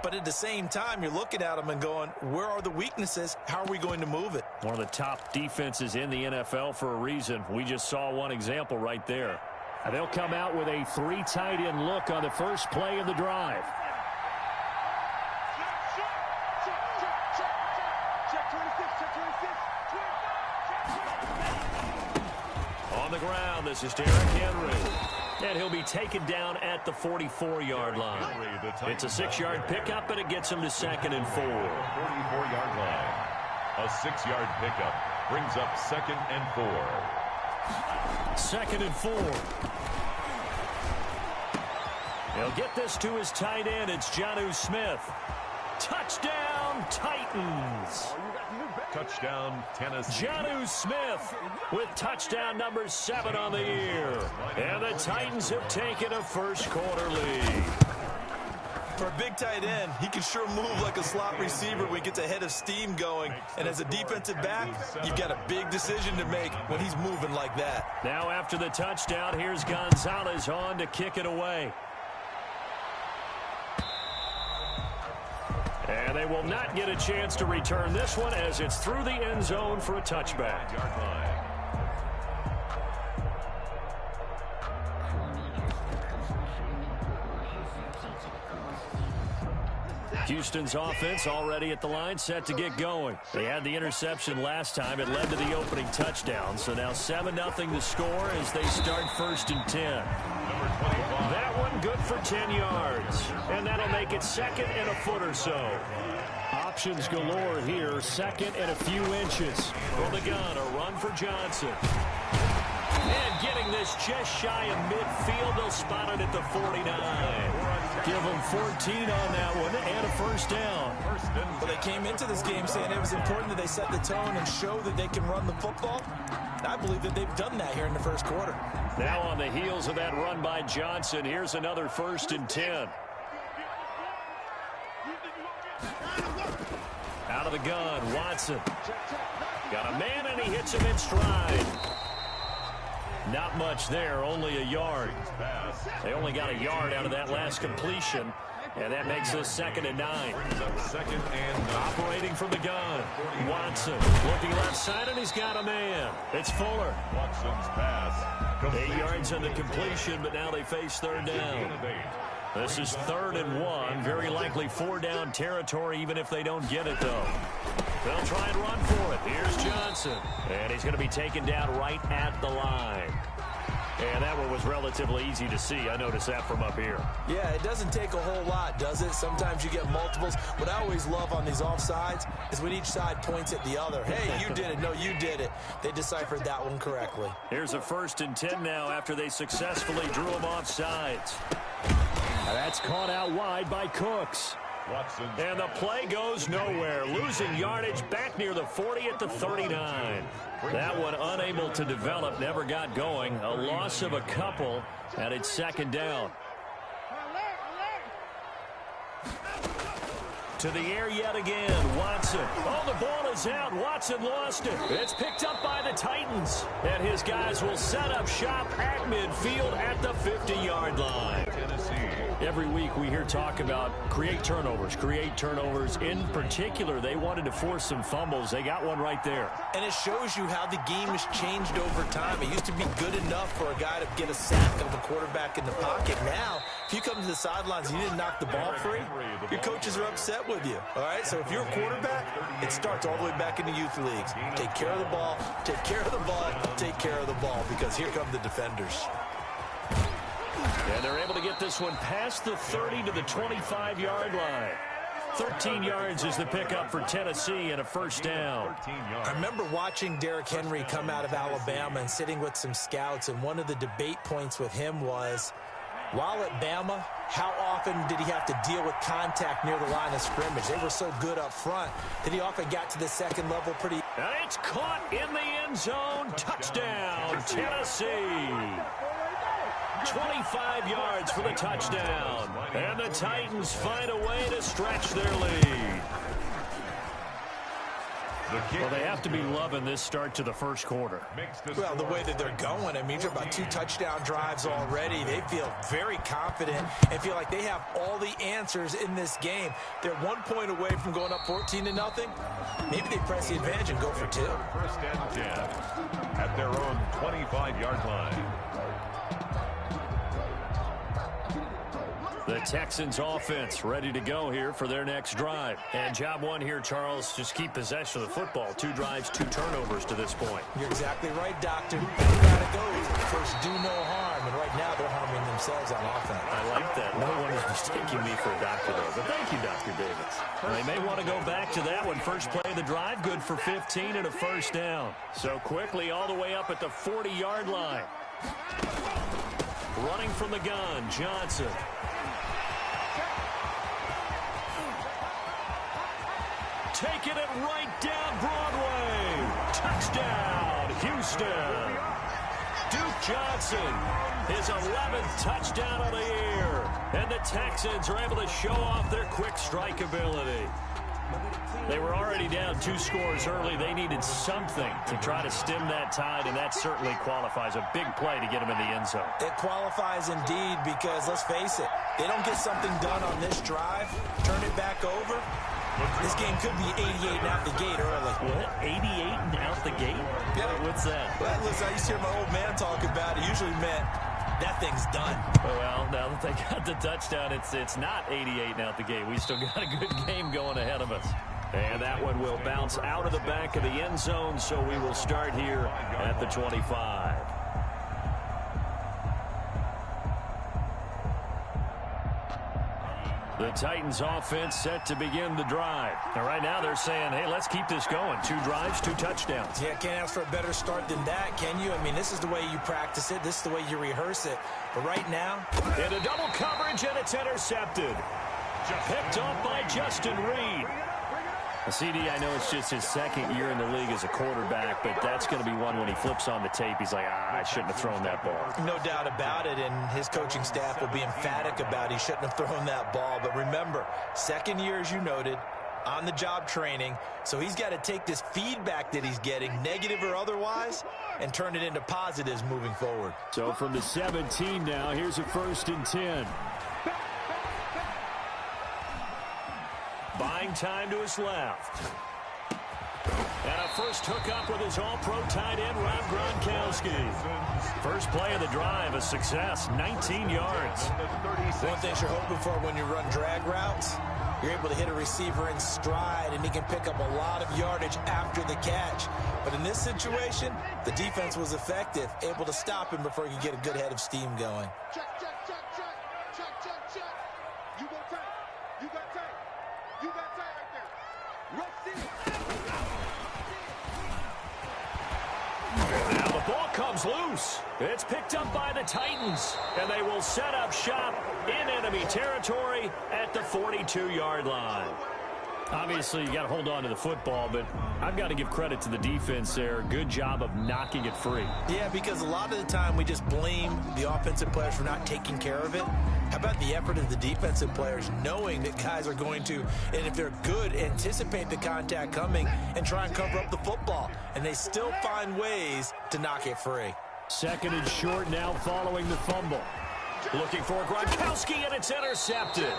But at the same time, you're looking at them and going, where are the weaknesses? How are we going to move it? One of the top defenses in the NFL for a reason. We just saw one example right there. And they'll come out with a 3 tight end look on the first play of the drive. On the ground, this is Derrick Henry. And he'll be taken down at the 44-yard line. It's a 6-yard pickup, and it gets him to 2nd and 4. 44-yard line. A 6-yard pickup brings up 2nd and 4. 2nd and 4. He'll get this to his tight end. It's Jonnu Smith. Touchdown, Titans. Touchdown, Tennessee. Jonnu Smith with touchdown number 7 on the year. And the Titans have taken a first-quarter lead. For a big tight end, he can sure move like a slot receiver when he gets a head of steam going. And as a defensive back, you've got a big decision to make when he's moving like that. Now after the touchdown, here's Gonzalez on to kick it away. And they will not get a chance to return this one as it's through the end zone for a touchback. Houston's offense already at the line, set to get going. They had the interception last time. It led to the opening touchdown. So now 7-0 the score as they start 1st and 10. That one good for 10 yards. And that'll make it 2nd and a foot or so. Options galore here. 2nd and a few inches. For the gun, a run for Johnson. And getting this just shy of midfield. They'll spot it at the 49. Give them 14 on that one and a first down. Well, they came into this game saying it was important that they set the tone and show that they can run the football. I believe that they've done that here in the first quarter. Now on the heels of that run by Johnson, here's another 1st and 10. Out of the gun, Watson. Got a man, and he hits him in stride. Not much there, only a yard. They only got a yard out of that last completion, and that makes us 2nd and 9. Operating from the gun, Watson looking left side, and he's got a man. It's Fuller. Watson's pass. 8 yards on the completion, but now they face 3rd down. This is 3rd and 1, very likely 4-down territory, even if they don't get it, though. They'll try and run for it. Here's Johnson. And he's going to be taken down right at the line. And that one was relatively easy to see. I noticed that from up here. Yeah, it doesn't take a whole lot, does it? Sometimes you get multiples. What I always love on these offsides is when each side points at the other. Hey, you did it. No, you did it. They deciphered that one correctly. Here's a 1st and 10 now after they successfully drew him off sides. That's caught out wide by Cooks. And the play goes nowhere. Losing yardage back near the 40 at the 39. That one unable to develop, never got going. A loss of a couple, and it's 2nd down. To the air yet again, Watson. Oh, the ball is out. Watson lost it. It's picked up by the Titans. And his guys will set up shop at midfield at the 50-yard line. Every week we hear talk about create turnovers. In particular, they wanted to force some fumbles. They got one right there. And it shows you how the game has changed over time. It used to be good enough for a guy to get a sack of a quarterback in the pocket. Now, if you come to the sidelines and you didn't knock the ball free, your coaches are upset with you. All right, so if you're a quarterback, it starts all the way back in the youth leagues. Take care of the ball, take care of the ball, take care of the ball, because here come the defenders. And they're able to get this one past the 30 to the 25-yard line. 13 yards is the pickup for Tennessee and a first down. I remember watching Derrick Henry come out of Alabama and sitting with some scouts, and one of the debate points with him was, while at Bama, how often did he have to deal with contact near the line of scrimmage? They were so good up front that he often got to the second level pretty. And it's caught in the end zone. Touchdown, Tennessee. 25 yards for the touchdown. And the Titans find a way to stretch their lead. Well, they have to be loving this start to the first quarter. Well, the way that they're going, I mean, they're about 2 touchdown drives already. They feel very confident and feel like they have all the answers in this game. They're 1 point away from going up 14-0. Maybe they press the advantage and go for 2. First and 10 at their own 25-yard line. The Texans offense ready to go here for their next drive. And job one here, Charles, just keep possession of the football. 2 drives, 2 turnovers to this point. You're exactly right, Doctor. You gotta go. First, do no harm. And right now, they're harming themselves on offense. I like that. No one is mistaking me for a doctor, though. But thank you, Dr. Davis. They may want to go back to that one. First play of the drive, good for 15 and a first down. So quickly all the way up at the 40-yard line. Running from the gun, Johnson. Taking it right down Broadway. Touchdown, Houston. Duke Johnson, his 11th touchdown of the year. And the Texans are able to show off their quick strike ability. They were already down 2 scores early. They needed something to try to stem that tide, and that certainly qualifies. A big play to get them in the end zone. It qualifies indeed because, let's face it, they don't get something done on this drive, turn it back over, this game could be 88 and out the gate early. What? 88 and out the gate? Yeah. What's that? Well, listen, I used to hear my old man talk about it. Usually meant that thing's done. Well, now that they got the touchdown, it's not 88 and out the gate. We still got a good game going ahead of us. And that one will bounce out of the back of the end zone, so we will start here at the 25. The Titans offense set to begin the drive. And right now they're saying, hey, let's keep this going. 2 drives, 2 touchdowns. Yeah, can't ask for a better start than that, can you? I mean, this is the way you practice it. This is the way you rehearse it. But right now, in a double coverage, and it's intercepted. Picked off by Justin Reed. CD, I know it's just his 2nd year in the league as a quarterback, but that's going to be one when he flips on the tape. He's like, I shouldn't have thrown that ball. No doubt about it, and his coaching staff will be emphatic about he shouldn't have thrown that ball. But remember, 2nd year, as you noted, on-the-job training, so he's got to take this feedback that he's getting, negative or otherwise, and turn it into positives moving forward. So from the 17 now, here's a 1st and 10. Buying time to his left. And a first hookup with his all-pro tight end, Rob Gronkowski. First play of the drive, a success, 19 yards. One thing you're hoping for when you run drag routes, you're able to hit a receiver in stride, and he can pick up a lot of yardage after the catch. But in this situation, the defense was effective, able to stop him before he could get a good head of steam going. Check. You got tight. You got tight right there. Rush it. Now the ball comes loose. It's picked up by the Titans, and they will set up shop in enemy territory at the 42-yard line. Obviously, you got to hold on to the football, but I've got to give credit to the defense there. Good job of knocking it free. Yeah, because a lot of the time we just blame the offensive players for not taking care of it. How about the effort of the defensive players knowing that guys are going to, and if they're good, anticipate the contact coming and try and cover up the football. And they still find ways to knock it free. 2nd and short now following the fumble. Looking for Gronkowski, and it's intercepted.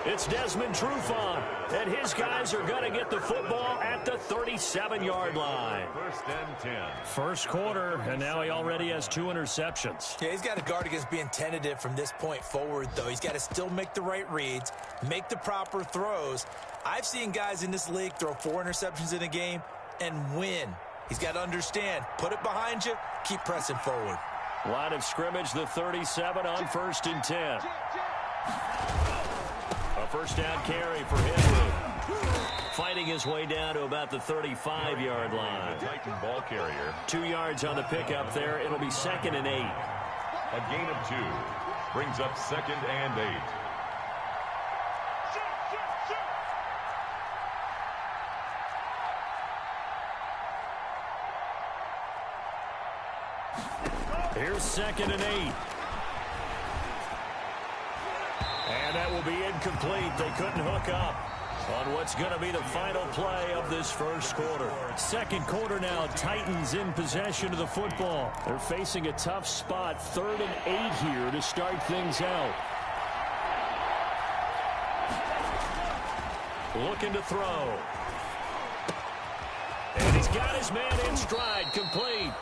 It's Desmond Trufant, and his guys are going to get the football at the 37-yard line. 1st and 10. First quarter, and now he already has 2 interceptions. Yeah, he's got to guard against being tentative from this point forward, though. He's got to still make the right reads, make the proper throws. I've seen guys in this league throw 4 interceptions in a game and win. He's got to understand, put it behind you, keep pressing forward. Line of scrimmage, the 37 on 1st and 10. A first down carry for Henry. Fighting his way down to about the 35-yard line. Titan ball carrier. 2 yards on the pickup there. It'll be 2nd and 8. A gain of 2. Brings up 2nd and 8. Here's 2nd and 8. And that will be incomplete. They couldn't hook up. on what's going to be the final play of this first quarter. Second quarter now, Titans in possession of the football. They're facing a tough spot, 3rd and 8 here to start things out. Looking to throw. And he's got his man in stride, complete.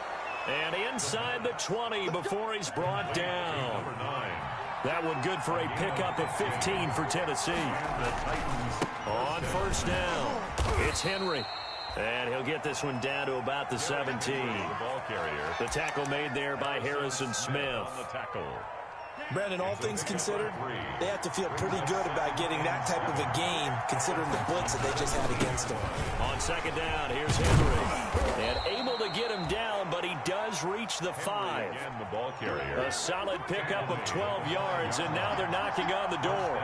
And inside the 20 before he's brought down. That one good for a pickup of 15 for Tennessee. On first down, it's Henry. And he'll get this one down to about the 17. The tackle made there by Harrison Smith. Brandon, all things considered, they have to feel pretty good about getting that type of a game, considering the blitz that they just had against them. On second down, here's Henry. And able to get him down, but he does reach the 5. A solid pickup of 12 yards, and now they're knocking on the door.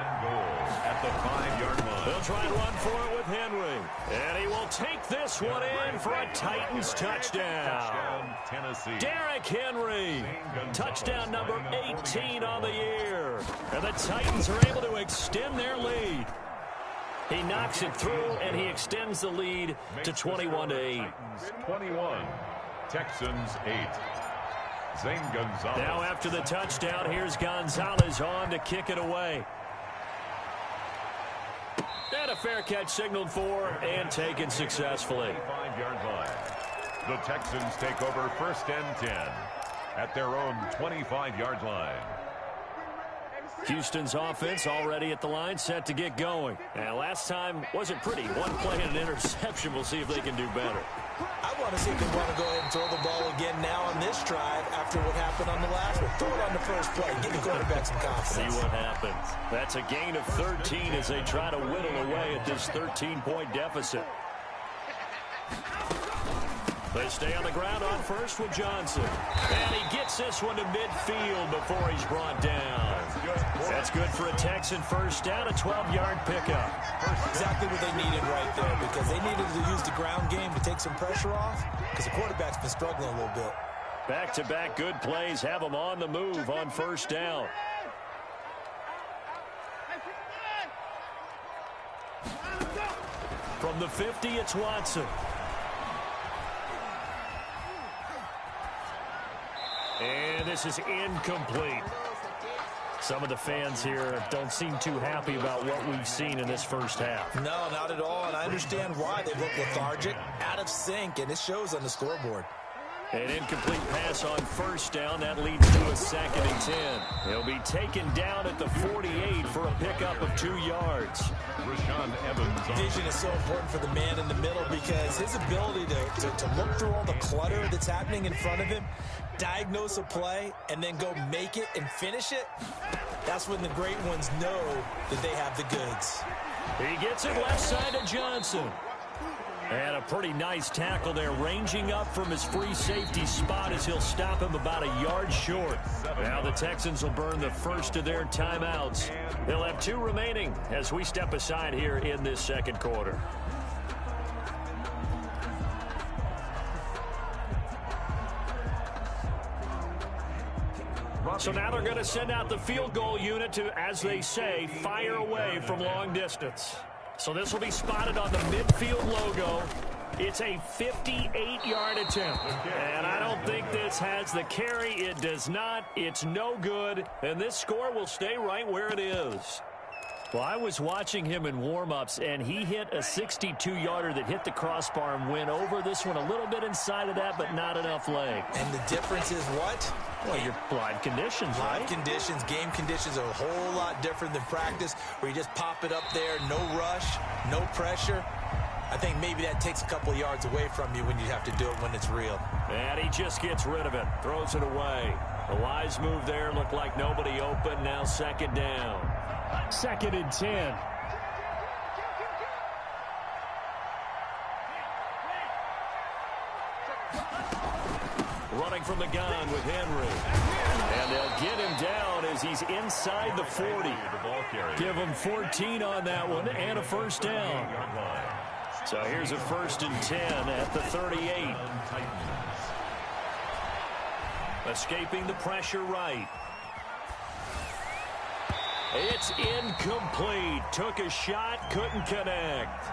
At the 5-yard line. They'll try and run for it with Henry. And he will take this one in for a Titans touchdown. Tennessee. Derrick Henry. Touchdown number 18 on the year. And the Titans are able to extend their lead. He knocks it through, and he extends the lead to 21-8. 21. Texans 8. Zane Gonzalez. Now after the touchdown, here's Gonzalez on to kick it away. And a fair catch signaled for and taken successfully. 5-yard line. The Texans take over 1st and 10 at their own 25-yard line. Houston's offense already at the line, set to get going. And last time wasn't pretty. One play and an interception. We'll see if they can do better. I want to see if they want to go ahead and throw the ball again now on this drive after what happened on the last one. Throw it on the first play. Give the quarterback some confidence. See what happens. That's a gain of 13 as they try to whittle away at this 13-point deficit. They stay on the ground on first with Johnson. And he gets this one to midfield before he's brought down. That's good for a Texan first down, a 12-yard pickup. Exactly what they needed right there, because they needed to use the ground game to take some pressure off, because the quarterback's been struggling a little bit. Back-to-back good plays have them on the move on first down. From the 50, it's Watson. And this is incomplete. Some of the fans here don't seem too happy about what we've seen in this first half. No, not at all, and I understand why. They look lethargic, out of sync, and it shows on the scoreboard. An incomplete pass on first down. That leads to a 2nd and 10. He'll be taken down at the 48 for a pickup of 2 yards. Rashaan Evans. Vision is so important for the man in the middle, because his ability to look through all the clutter that's happening in front of him, diagnose a play, and then go make it and finish it, that's when the great ones know that they have the goods. He gets it left side to Johnson. And a pretty nice tackle there, ranging up from his free safety spot as he'll stop him about a yard short. Now the Texans will burn the first of their timeouts. They'll have 2 remaining as we step aside here in this second quarter. So now they're going to send out the field goal unit to, as they say, fire away from long distance. So this will be spotted on the midfield logo. It's a 58-yard attempt. And I don't think this has the carry. It does not. It's no good. And this score will stay right where it is. Well, I was watching him in warm-ups, and he hit a 62-yarder that hit the crossbar and went over. This one a little bit inside of that, but not enough leg. And the difference is what? Well, your live conditions, right? Live conditions, game conditions are a whole lot different than practice, where you just pop it up there, no rush, no pressure. I think maybe that takes a couple of yards away from you when you have to do it when it's real. And he just gets rid of it, throws it away. A wise move there, looked like nobody open. Now 2nd down. 2nd and 10. Running from the gun with Henry. And they'll get him down as he's inside the 40. Give him 14 on that one and a first down. So here's a 1st and 10 at the 38. Escaping the pressure right. It's incomplete. Took a shot, couldn't connect.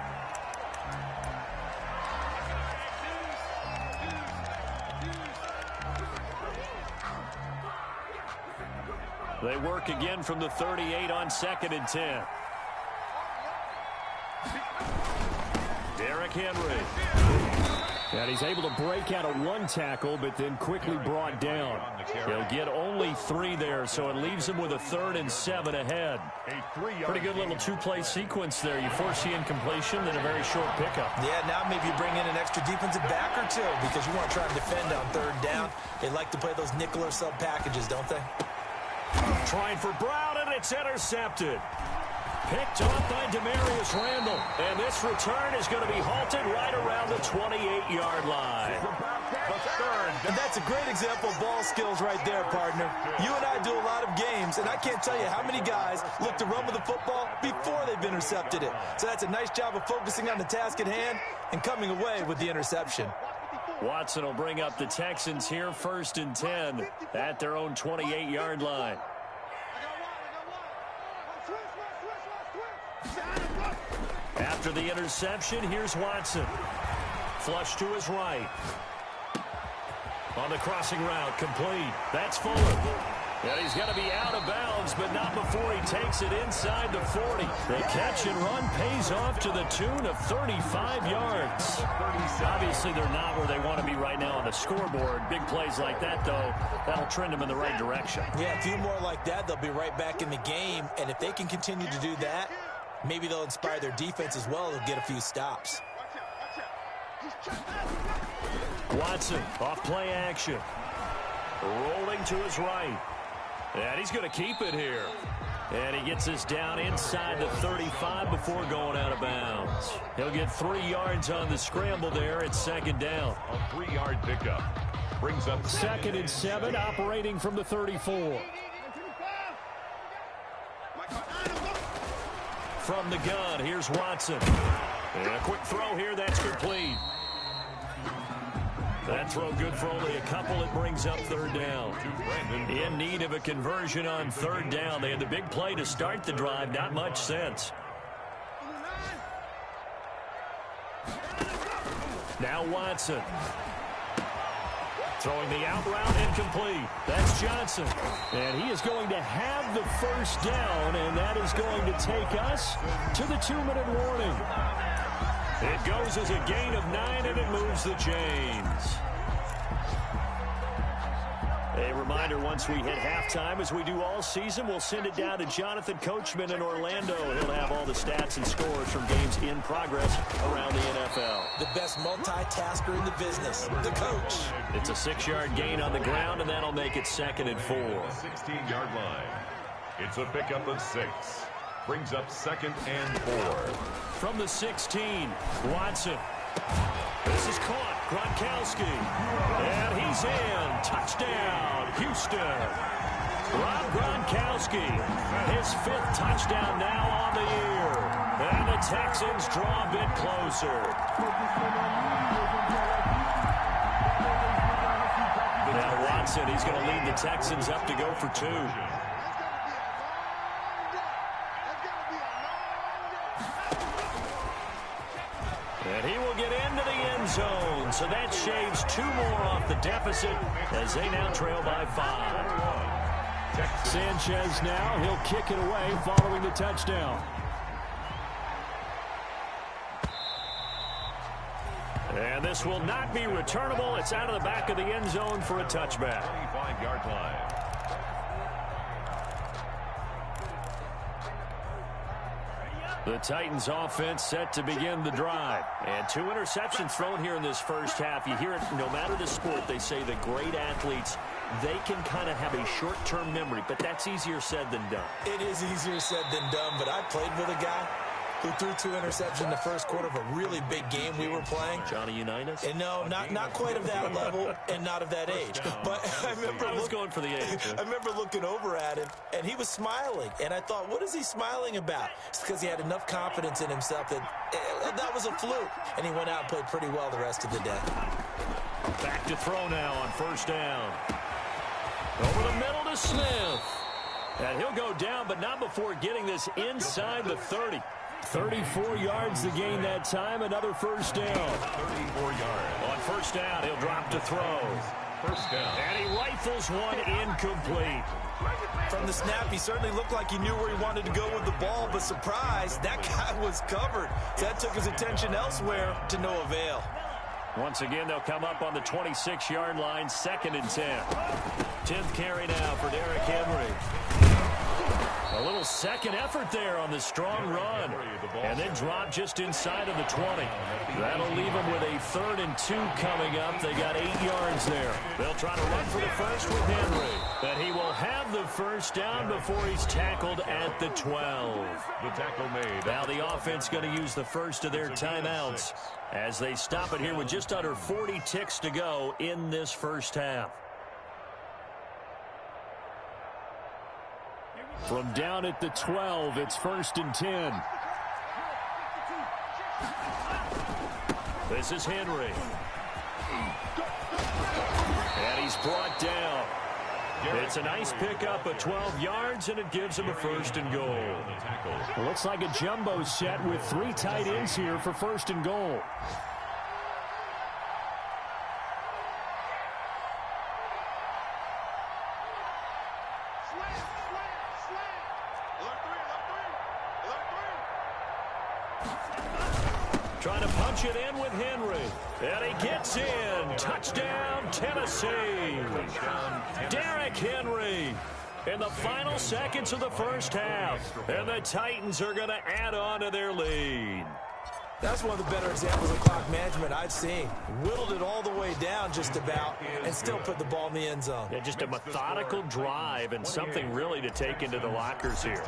They work again from the 38 on 2nd and 10. Derrick Henry. And he's able to break out of one tackle, but then quickly brought down. He'll get only 3 there, so it leaves him with a 3rd and 7 ahead. Pretty good little two-play sequence there. You force the incompletion, then a very short pickup. Yeah, now maybe you bring in an extra defensive back or 2 because you want to try and defend on 3rd down. They like to play those nickel or sub packages, don't they? Trying for Brown, and it's intercepted. Picked off by Demarius Randall. And this return is going to be halted right around the 28-yard line. And that's a great example of ball skills right there, partner. You and I do a lot of games, and I can't tell you how many guys look to run with the football before they've intercepted it. So that's a nice job of focusing on the task at hand and coming away with the interception. Watson will bring up the Texans here, 1st and 10 at their own 28-yard line. After the interception, here's Watson. Flush to his right. On the crossing route, complete. That's Fuller. And he's got to be out of bounds, but not before he takes it inside the 40. The catch and run pays off to the tune of 35 yards. Obviously, they're not where they want to be right now on the scoreboard. Big plays like that, though, that'll trend them in the right direction. Yeah, a few more like that, they'll be right back in the game. And if they can continue to do that, maybe they'll inspire their defense as well. They'll get a few stops. Watson, off play action. Rolling to his right. And he's going to keep it here. And he gets this down inside the 35 before going out of bounds. He'll get 3 yards on the scramble there at 2nd down. A 3-yard pickup. Brings up 2nd and 7, operating from the 34. From the gun, here's Watson. And a quick throw here, that's complete. That throw good for only a couple. It brings up 3rd down. In need of a conversion on 3rd down. They had the big play to start the drive. Not much sense. Now Watson. Throwing the out route incomplete. That's Johnson. And he is going to have the 1st down, and that is going to take us to the 2-minute warning. It goes as a gain of 9, and it moves the chains. A reminder, once we hit halftime, as we do all season, we'll send it down to Jonathan Coachman in Orlando. He'll have all the stats and scores from games in progress around the NFL. The best multitasker in the business, the coach. It's a 6-yard gain on the ground, and that'll make it 2nd and 4. 16-yard line. It's a pickup of 6. Brings up 2nd and 4. From the 16, Watson. This is caught. Gronkowski. And he's in. Touchdown, Houston. Rob Gronkowski. His 5th touchdown now on the year. And the Texans draw a bit closer. Now Watson, he's going to lead the Texans up to go for 2. And he will get into the end zone. So that shaves 2 more off the deficit as they now trail by 5. Sanchez now, he'll kick it away following the touchdown. And this will not be returnable. It's out of the back of the end zone for a touchback. 25-yard line. The Titans offense set to begin the drive. And 2 interceptions thrown here in this first half. You hear it no matter the sport. They say the great athletes, they can kind of have a short-term memory. But that's easier said than done. It is easier said than done. But I played with a guy who threw 2 interceptions in the first quarter of a really big game we were playing. Johnny Unitas? And no, not quite of that level and not of that age. But I remember going for the age. I remember looking over at him, and he was smiling. And I thought, what is he smiling about? It's because he had enough confidence in himself that that was a fluke. And he went out and played pretty well the rest of the day. Back to throw now on 1st down. Over the middle to Smith. And he'll go down, but not before getting this inside the 30. 34 yards to gain that time, another first down. 34 yards. On first down, he'll drop to throw. First down. And he rifles one incomplete. From the snap, he certainly looked like he knew where he wanted to go with the ball, but surprise, that guy was covered. So that took his attention elsewhere to no avail. Once again, they'll come up on the 26-yard line, 2nd and 10. 10th carry now for Derrick Henry. A little second effort there on the strong run. And then drop just inside of the 20. That'll leave them with a 3rd and 2 coming up. They got 8 yards there. They'll try to run for the first with Henry. But he will have the first down before he's tackled at the 12. The tackle made. Now the offense going to use the first of their timeouts as they stop it here with just under 40 ticks to go in this first half. From down at the 12, it's 1st and 10. This is Henry. And he's brought down. It's a nice pickup of 12 yards, and it gives him a 1st and goal. It looks like a jumbo set with 3 tight ends here for 1st and goal. Trying to punch it in with Henry. And he gets in. Touchdown, Tennessee. Derrick Henry in the final seconds of the first half. And the Titans are going to add on to their lead. That's one of the better examples of clock management I've seen. Whittled it all the way down just about and still put the ball in the end zone. Yeah, just a methodical drive and something really to take into the lockers here.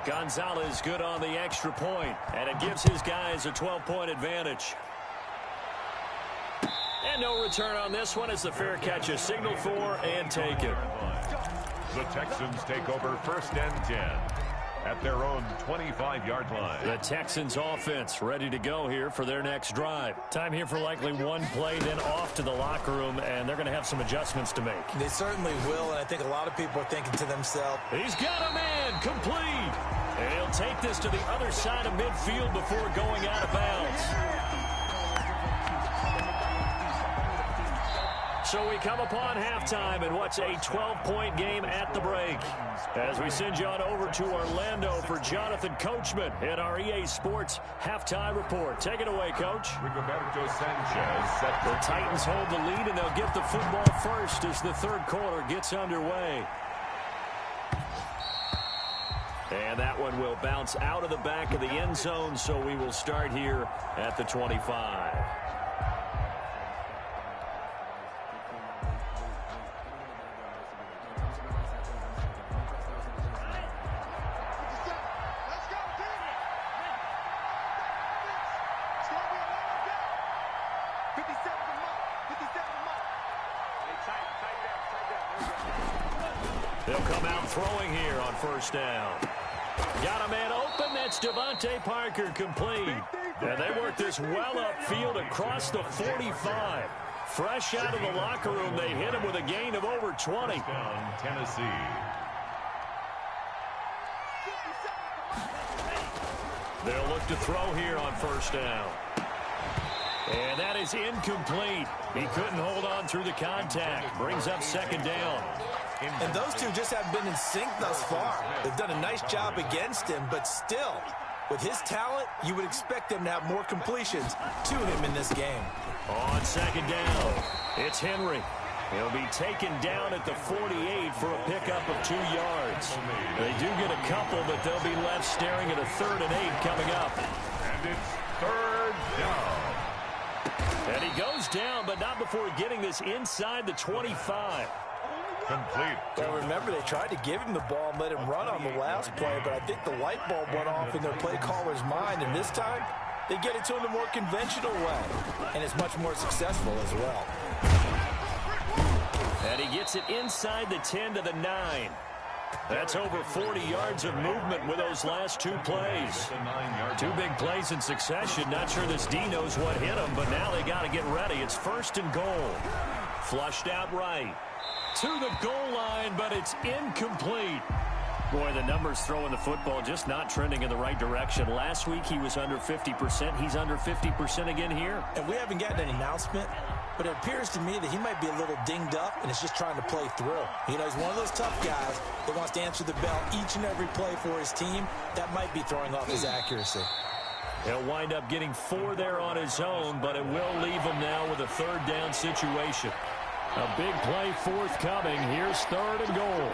Gonzalez good on the extra point, and it gives his guys a 12-point advantage. And no return on this one as the fair catch is signaled for and taken. The Texans take over 1st and 10 at their own 25-yard line. The Texans offense ready to go here for their next drive. Time here for likely one play, then off to the locker room, and they're going to have some adjustments to make. They certainly will, and I think a lot of people are thinking to themselves, he's got a man complete. And he'll take this to the other side of midfield before going out of bounds. So we come upon halftime in what's a 12-point game at the break. As we send you on over to Orlando for Jonathan Coachman in our EA Sports Halftime Report. Take it away, Coach. Rigoberto Sanchez set the Titans hold the lead, and they'll get the football first as the 3rd quarter gets underway. And that one will bounce out of the back of the end zone, so we will start here at the 25. They'll come out throwing here on 1st down. Got a man open. That's Devontae Parker complete. And they work this well upfield across the 45. Fresh out of the locker room, they hit him with a gain of over 20. Down Tennessee. They'll look to throw here on 1st down. And that is incomplete. He couldn't hold on through the contact. Brings up 2nd down. And those two just haven't been in sync thus far. They've done a nice job against him, but still, with his talent, you would expect them to have more completions to him in this game. On 2nd down, it's Henry. He'll be taken down at the 48 for a pickup of 2 yards. They do get a couple, but they'll be left staring at a 3rd and 8 coming up. And it's 3rd down. And he goes down, but not before getting this inside the 25. Complete. Well, remember, they tried to give him the ball and let him run on the last play, but I think the light bulb went off in their play caller's mind, and this time, they get it to him the more conventional way, and it's much more successful as well. And he gets it inside the 10 to the 9. That's over 40 yards of movement with those last 2 plays. 2 big plays in succession. Not sure this D knows what hit him, but now they got to get ready. It's 1st and goal. Flushed out right. To the goal line, but it's incomplete. Boy, the numbers throwing the football just not trending in the right direction. Last week he was under 50%. He's under 50% again here. And we haven't gotten an announcement, but it appears to me that he might be a little dinged up and is just trying to play through. You know, he's one of those tough guys that wants to answer the bell each and every play for his team. That might be throwing off his accuracy. He'll wind up getting 4 there on his own, but it will leave him now with a third down situation. A big play forthcoming. Here's 3rd and goal.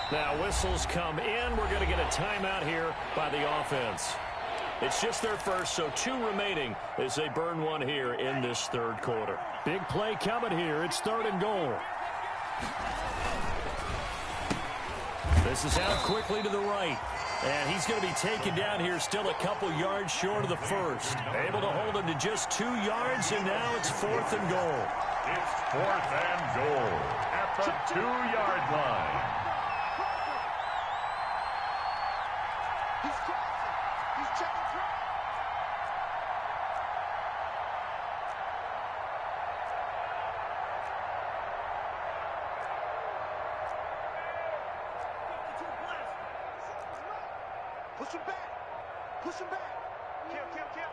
Now whistles come in. We're going to get a timeout here by the offense. It's just their first, so 2 remaining as they burn one here in this 3rd quarter. Big play coming here. It's 3rd and goal. This is out quickly to the right. And he's going to be taken down here, still a couple yards short of the first. Able to hold him to just 2 yards, and now it's 4th and goal. It's 4th and goal at the 2-yard line. He's crossing. He's checking through. Push him back. Push him back. Kill.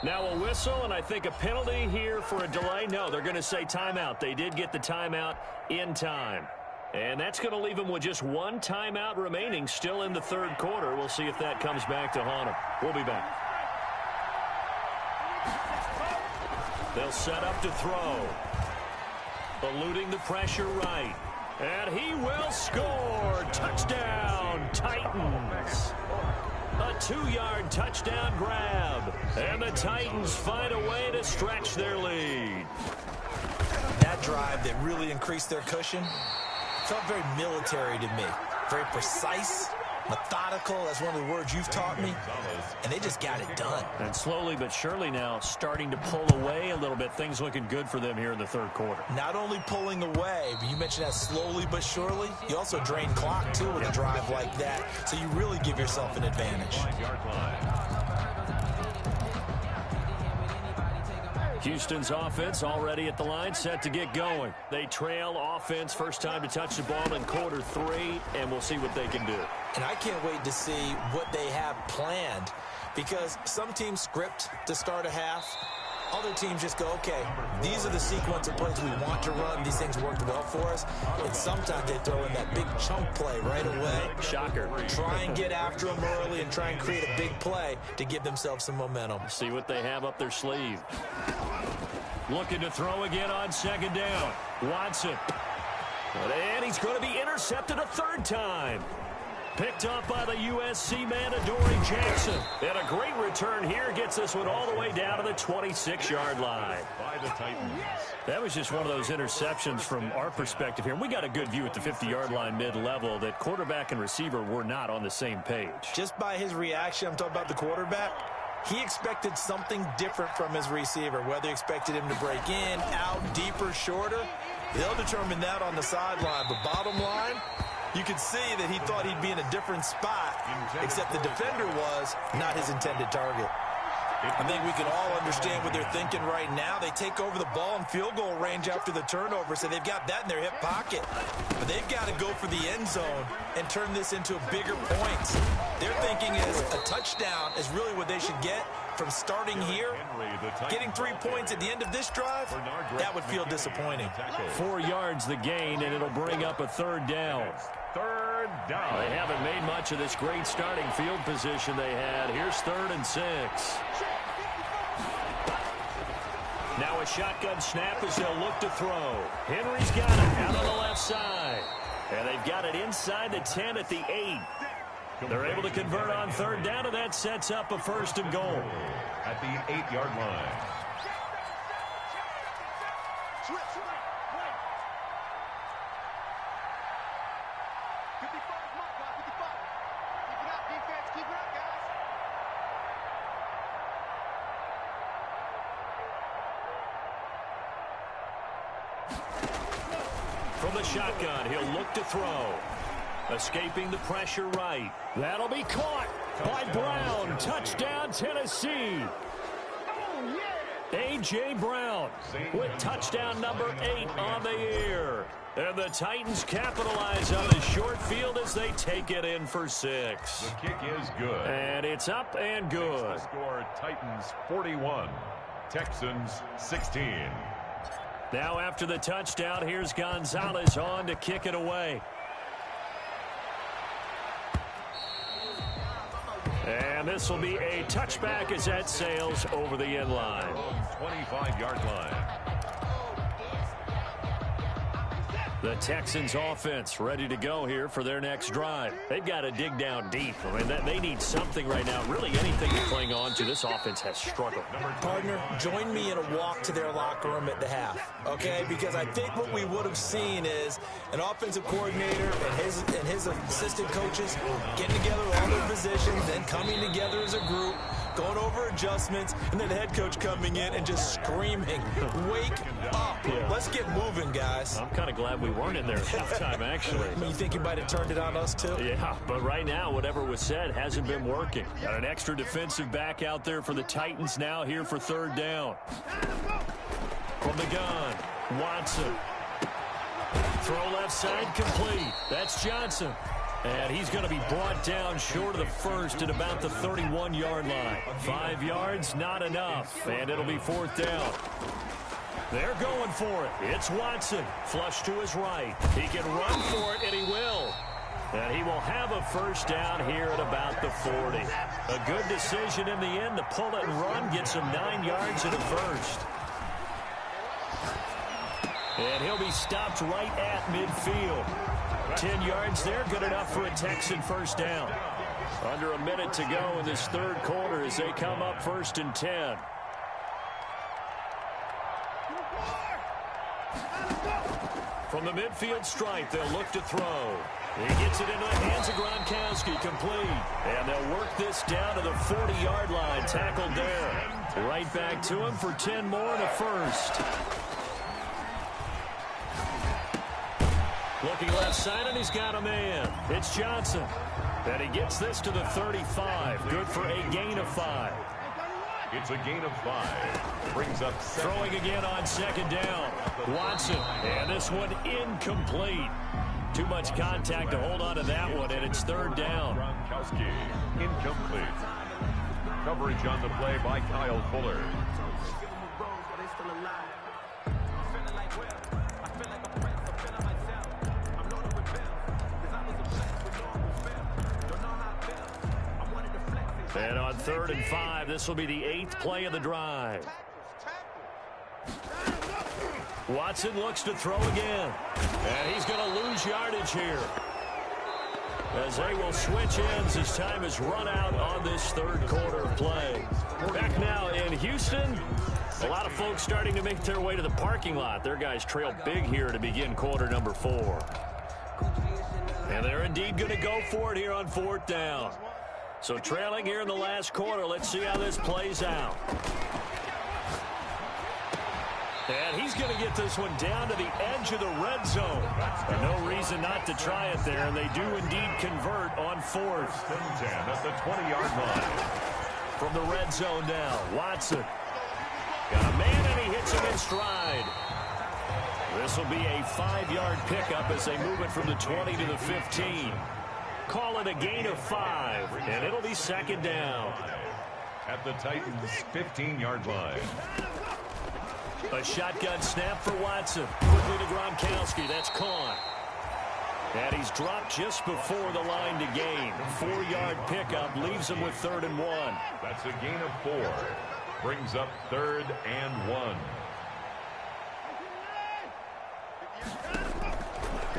Now a whistle, and I think a penalty here for a delay. No, they're going to say timeout. They did get the timeout in time. And that's going to leave them with just 1 timeout remaining still in the 3rd quarter. We'll see if that comes back to haunt them. We'll be back. They'll set up to throw. Eluding the pressure right. And he will score. Touchdown, Titans. A 2-yard touchdown grab. And the Titans find a way to stretch their lead. That drive that really increased their cushion felt very military to me. Very precise, methodical. That's one of the words you've taught me. And they just got it done. And slowly but surely now starting to pull away a little bit. Things looking good for them here in the 3rd quarter. Not only pulling away, but you mentioned that slowly but surely. You also drain clock, too, with a drive like that. So you really give yourself an advantage. Houston's offense already at the line, set to get going. They trail offense, first time to touch the ball in quarter 3, and we'll see what they can do. And I can't wait to see what they have planned, because some teams script to start a half. Other teams just go, okay, these are the sequence of plays we want to run. These things worked well for us. And sometimes they throw in that big chunk play right away. Shocker. Try and get after them early and try and create a big play to give themselves some momentum. See what they have up their sleeve. Looking to throw again on 2nd down. Watson. And he's going to be intercepted a 3rd time. Picked up by the USC man, Adoree Jackson. And a great return here gets this one all the way down to the 26-yard line. By the Titans. That was just one of those interceptions from our perspective here. We got a good view at the 50-yard line mid-level that quarterback and receiver were not on the same page. Just by his reaction, I'm talking about the quarterback, he expected something different from his receiver, whether he expected him to break in, out, deeper, shorter. They'll determine that on the sideline. But bottom line, you could see that he thought he'd be in a different spot, except the defender was not his intended target. I think we can all understand what they're thinking right now. They take over the ball in field goal range after the turnover, so they've got that in their hip pocket. But they've got to go for the end zone and turn this into bigger points. Their thinking is a touchdown is really what they should get from starting here. Getting 3 points at the end of this drive, that would feel disappointing. 4 yards the gain, and it'll bring up a 3rd down. 3rd down. They haven't made much of this great starting field position they had. Here's 3rd and 6. Now a shotgun snap as they'll look to throw. Henry's got it out on the left side. And they've got it inside the 10 at the 8. They're able to convert on 3rd down, and that sets up a 1st and goal. At the 8-yard line. From the shotgun, he'll look to throw. Escaping the pressure right. That'll be caught by Brown. Touchdown, Tennessee. A.J. Brown with touchdown number 8 on the year. And the Titans capitalize on the short field as they take it in for 6. The kick is good. And it's up and good. The score, Titans 41, Texans 16. Now after the touchdown, here's Gonzalez on to kick it away. And this will be a touchback as that sails over the end line. 25-yard line. The Texans offense ready to go here for their next drive. They've got to dig down deep. I mean, they need something right now, really anything to cling on to. This offense has struggled. Partner, join me in a walk to their locker room at the half, okay? Because I think what we would have seen is an offensive coordinator and his assistant coaches getting together all their positions, then coming together as a group, going over adjustments, and then the head coach coming in and just screaming, wake up. Yeah. Let's get moving, guys. I'm kind of glad we weren't in there at halftime, actually. I mean, you think you might have turned it on us, too? Yeah, but right now, whatever was said hasn't been working. Got an extra defensive back out there for the Titans now here for 3rd down. From the gun, Watson. Throw left side complete. That's Johnson. And he's going to be brought down short of the first at about the 31-yard line. 5 yards, not enough. And it'll be 4th down. They're going for it. It's Watson. Flush to his right. He can run for it, and he will. And he will have a 1st down here at about the 40. A good decision in the end to pull it and run. Gets him 9 yards at a 1st. And he'll be stopped right at midfield. 10 yards there, good enough for a Texan 1st down. Under a minute to go in this 3rd quarter as they come up 1st and 10. From the midfield stripe, they'll look to throw. He gets it into the hands of Gronkowski, complete. And they'll work this down to the 40-yard line, tackled there. Right back to him for 10 more and a 1st. Looking left side, and he's got a man. It's Johnson. And he gets this to the 35. Good for a gain of 5. It's a gain of 5. Brings up 7. Throwing again on 2nd down. Watson. And this one incomplete. Too much contact to hold on to that one, and it's 3rd down. Gronkowski, incomplete. Coverage on the play by Kyle Fuller. And on 3rd and 5, this will be the 8th play of the drive. Watson looks to throw again. And he's going to lose yardage here, as they will switch ends as time is run out on this 3rd quarter of play. Back now in Houston, a lot of folks starting to make their way to the parking lot. Their guys trail big here to begin quarter number 4. And they're indeed going to go for it here on 4th down. So trailing here in the last quarter. Let's see how this plays out. And he's going to get this one down to the edge of the red zone. And no reason not to try it there, and they do indeed convert on 4th. 10 at the 20-yard line. From the red zone now, Watson. Got a man, and he hits him in stride. This will be a 5-yard pickup as they move it from the 20 to the 15. Call it a gain of 5, and it'll be 2nd down. At the Titans' 15-yard line. A shotgun snap for Watson. Quickly to Gronkowski. That's caught. And he's dropped just before the line to gain. 4-yard pickup leaves him with 3rd and 1. That's a gain of 4. Brings up 3rd and 1.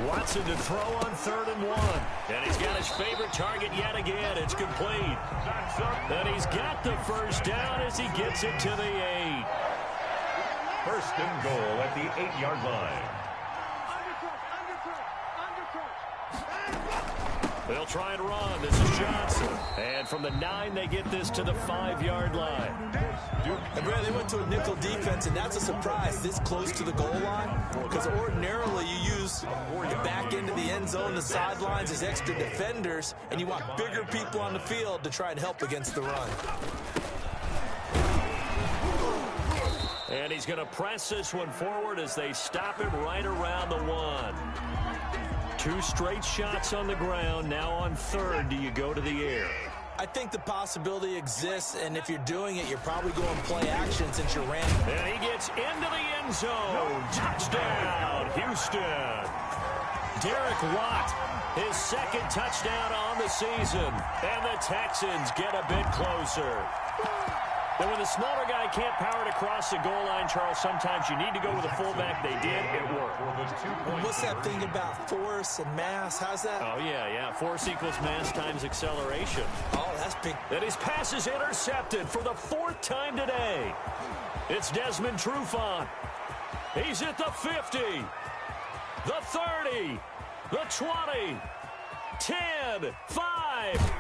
Watson to throw on 3rd and 1. And he's got his favorite target yet again. It's complete. And he's got the 1st down as he gets it to the 8. 1st and goal at the 8-yard line. They'll try and run. This is Johnson. And from the 9, they get this to the 5-yard line. And Brad, they went to a nickel defense, and that's a surprise this close to the goal line, because ordinarily you use the back end of the end zone, the sidelines as extra defenders, and you want bigger people on the field to try and help against the run. And he's going to press this one forward as they stop him right around the 1. 2 straight shots on the ground. Now on third, do you go to the air? I think the possibility exists, and if you're doing it, you're probably going play action since you're ran. And he gets into the end zone. Touchdown, Houston. Derek Watt, his second touchdown on the season. And the Texans get a bit closer. And when the smaller guy can't power it across the goal line, Charles, sometimes you need to go with a fullback. They did. It worked. What's that thing about force and mass? How's that? Oh, yeah. Force equals mass times acceleration. Oh, that's big. And his pass is intercepted for the 4th time today. It's Desmond Trufant. He's at the 50, the 30, the 20, 10, 5.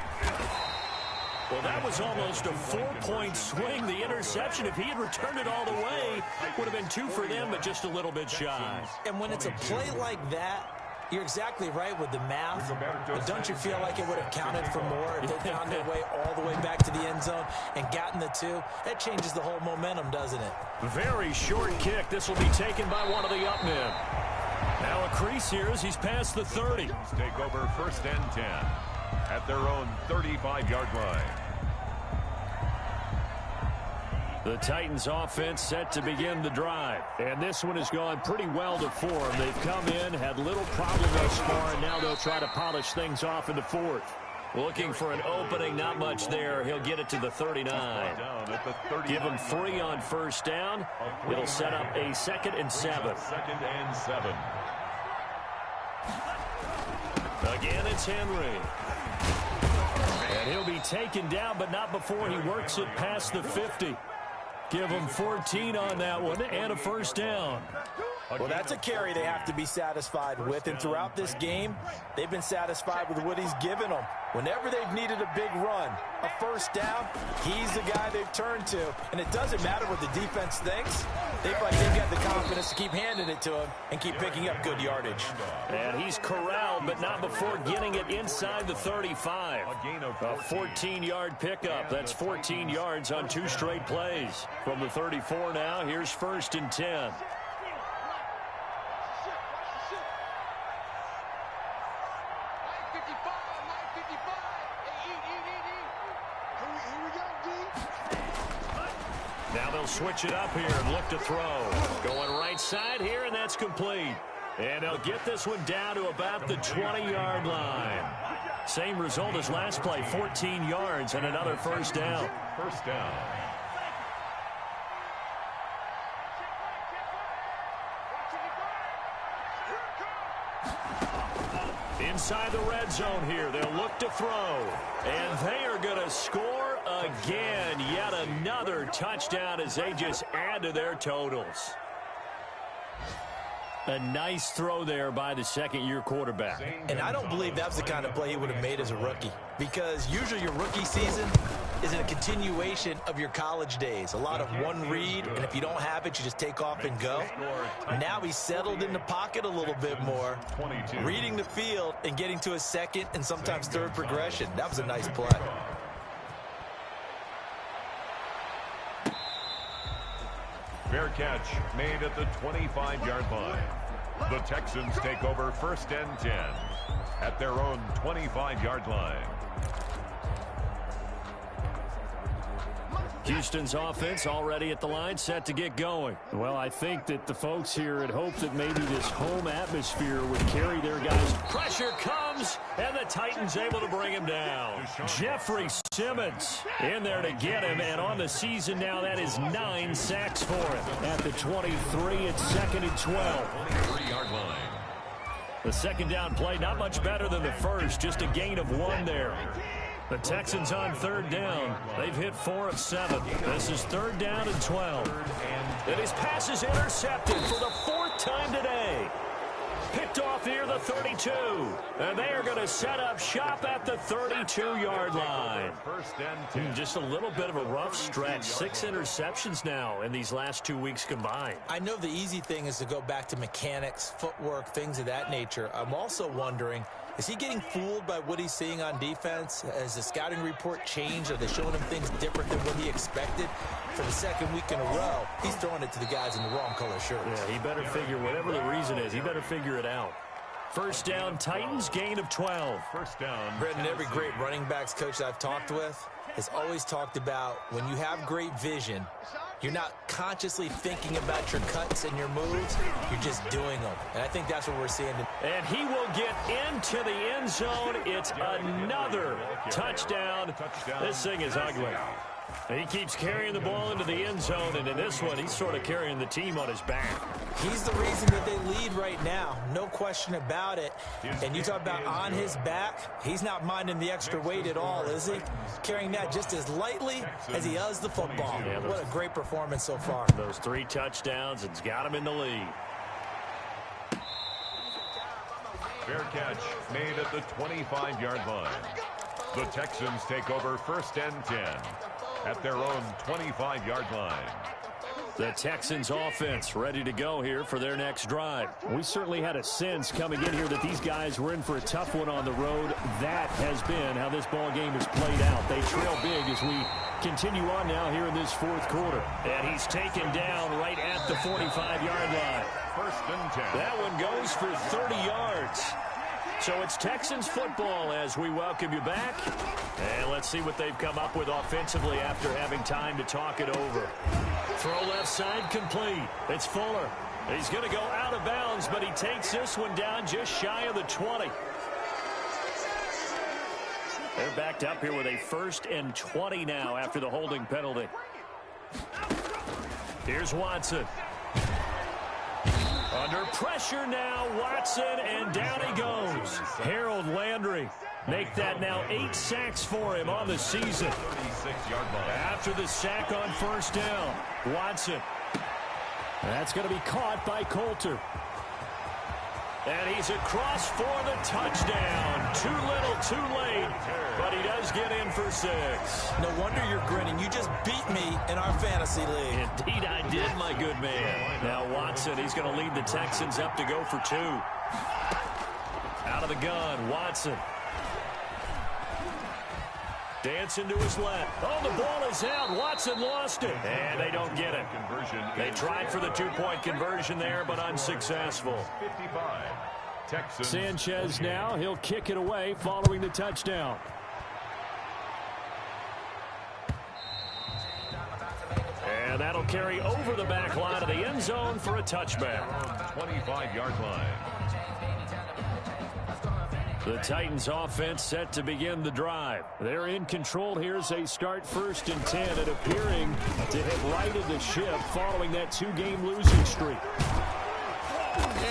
Well, that was almost a 4-point swing. The interception, if he had returned it all the way, would have been 2 for them, but just a little bit shy. And when it's a play like that, you're exactly right with the math. But don't you feel like it would have counted for more if they found their way all the way back to the end zone and gotten the 2? That changes the whole momentum, doesn't it? Very short kick. This will be taken by one of the up men. Now a crease here as he's past the 30. Take over 1st and 10 at their own 35-yard line. The Titans offense set to begin the drive. And this one has gone pretty well to form. They've come in, had little problem thus far, and now they'll try to polish things off in the 4th. Looking for an opening, not much there. He'll get it to the 39. Give him 3 on 1st down. It'll set up a 2nd and 7. 2nd and 7. Again, it's Henry. And he'll be taken down, but not before he works it past the 50. Give him 14 on that one and a 1st down. Well, that's a carry they have to be satisfied with. And throughout this game, they've been satisfied with what he's given them. Whenever they've needed a big run, a 1st down, he's the guy they've turned to. And it doesn't matter what the defense thinks. They feel like they've got the confidence to keep handing it to him and keep picking up good yardage. And he's corralled, but not before getting it inside the 35. A 14-yard pickup. That's 14 yards on 2 straight plays. From the 34 now, here's 1st and 10. Now they'll switch it up here and look to throw. Going right side here, and that's complete. And they'll get this one down to about the 20-yard line. Same result as last play, 14 yards and another 1st down. 1st down. Inside the red zone here, they'll look to throw. And they are going to score again. Yet another touchdown as they just add to their totals. A nice throw there by the 2nd-year quarterback. And I don't believe that's the kind of play he would have made as a rookie. Because usually your rookie season is a continuation of your college days. A lot of one read, and if you don't have it, you just take off and go. Now he's settled in the pocket a little bit more, reading the field and getting to his 2nd and sometimes 3rd progression. That was a nice play. Fair catch made at the 25-yard line. The Texans take over 1st and 10 at their own 25-yard line. Houston's offense already at the line, set to get going. Well, I think that the folks here had hoped that maybe this home atmosphere would carry their guys. Pressure comes, and the Titans able to bring him down. Jeffrey Simmons in there to get him, and on the season now, that is 9 sacks for him. At the 23, it's 2nd and 12. 23-yard line. The 2nd down play, not much better than the first, just a gain of 1 there. The Texans on 3rd down. They've hit 4 of 7. This is 3rd down and 12. And his pass is intercepted for the 4th time today. Picked off near the 32. And they are going to set up shop at the 32-yard line. 1st and 10. Just a little bit of a rough stretch. 6 interceptions now in these last 2 weeks combined. I know the easy thing is to go back to mechanics, footwork, things of that nature. I'm also wondering Is he getting fooled by what he's seeing on defense? Has the scouting report changed? Are they showing him things different than what he expected? For the second week in a row, he's throwing it to the guys in the wrong color shirts. Yeah, he better figure, whatever the reason is, he better figure it out. First down, Titans, gain of 12. First down. Brendan, every great running backs coach I've talked with has always talked about when you have great vision, you're not consciously thinking about your cuts and your moves. You're just doing them. And I think that's what we're seeing. And he will get into the end zone. It's another touchdown. This thing is ugly. And he keeps carrying the ball into the end zone, and in this one, he's sort of carrying the team on his back. He's the reason that they lead right now. No question about it. And you talk about on his back, he's not minding the extra weight at all, is he? Carrying that just as lightly as he does the football. Yeah, what a great performance so far. Those 3 touchdowns, it's got him in the lead. Fair catch made at the 25-yard line. The Texans take over first and 10 at their own 25-yard line. The Texans offense ready to go here for their next drive. We certainly had a sense coming in here that these guys were in for a tough one on the road. That has been how this ball game has played out. They trail big as we continue on now here in this fourth quarter. And he's taken down right at the 45-yard line. First and 10. That one goes for 30 yards. So it's Texans football as we welcome you back. And let's see what they've come up with offensively after having time to talk it over. Throw left side complete. It's Fuller. He's going to go out of bounds, but he takes this one down just shy of the 20. They're backed up here with a 1st and 20 now after the holding penalty. Here's Watson. Under pressure now, Watson, and down he goes. Harold Landry make that now 8 sacks for him on the season. After the sack on first down, Watson. That's going to be caught by Coulter. And he's across for the touchdown. Too little, too late, but he does get in for 6. No wonder you're grinning. You just beat me in our fantasy league. Indeed I did, my good man. Now Watson, he's going to lead the Texans up to go for 2. Out of the gun, Watson. Dancing to his left. Oh, the ball is out. Watson lost it. And they don't get it. They tried for the 2-point conversion there, but unsuccessful. 55. Texans. Sanchez now. He'll kick it away following the touchdown. And that'll carry over the back line of the end zone for a touchback. 25-yard line. The Titans offense set to begin the drive. They're in control here as they start 1st and 10 and appearing to have righted the ship following that 2-game losing streak.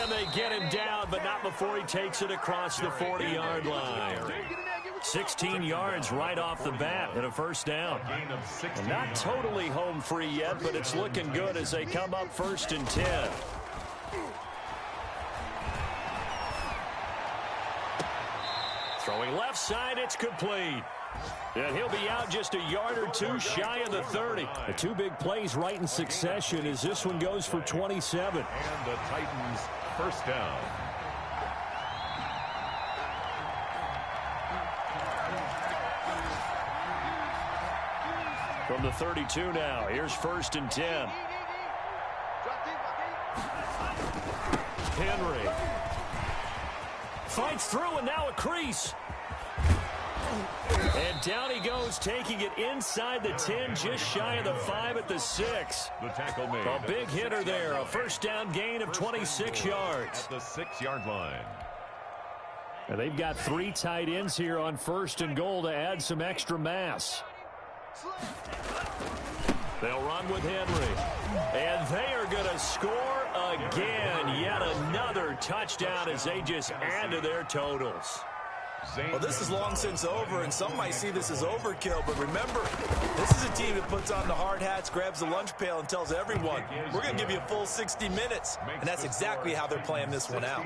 And they get him down, but not before he takes it across the 40-yard line. 16 yards right off the bat and a 1st down. Not totally home free yet, but it's looking good as they come up 1st and 10. Throwing left side, it's complete. And he'll be out just a yard or 2 shy of the 30. The 2 big plays right in succession as this one goes for 27. And the Titans 1st down. From the 32 now, here's 1st and 10. Henry. Fights through and now a crease. And down he goes, taking it inside the 10, just shy of the 5 at the 6. The tackle made. A big hitter there, a 1st down gain of 26 yards. At the 6-yard line. And they've got 3 tight ends here on 1st and goal to add some extra mass. They'll run with Henry. And they are going to score again. Yet another touchdown as they just add to their totals. Well, this is long since over, and some might see this as overkill. But remember, this is a team that puts on the hard hats, grabs the lunch pail, and tells everyone, we're going to give you a full 60 minutes. And that's exactly how they're playing this one out.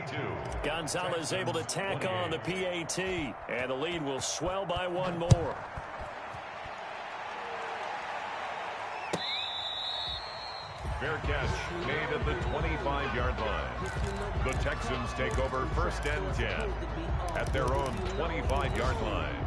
Gonzalez able to tack on the PAT. And the lead will swell by 1 more. Fair catch made at the 25-yard line. The Texans take over 1st and 10 at their own 25-yard line.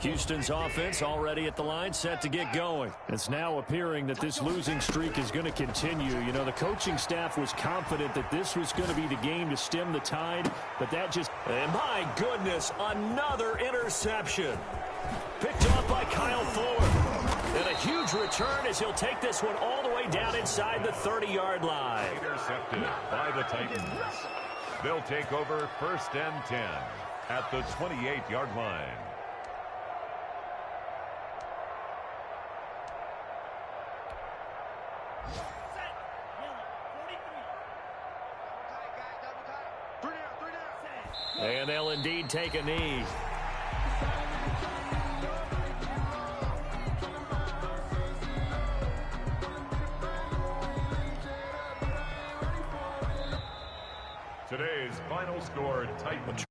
Houston's offense already at the line, set to get going. It's now appearing that this losing streak is going to continue. You know, the coaching staff was confident that this was going to be the game to stem the tide, but that just... And my goodness, another interception. Picked off by Kyle Ford. And a huge return as he'll take this one all the way down inside the 30-yard line. Intercepted by the Titans. They'll take over 1st and 10 at the 28-yard line. And they'll indeed take a knee. Today's final score, Titans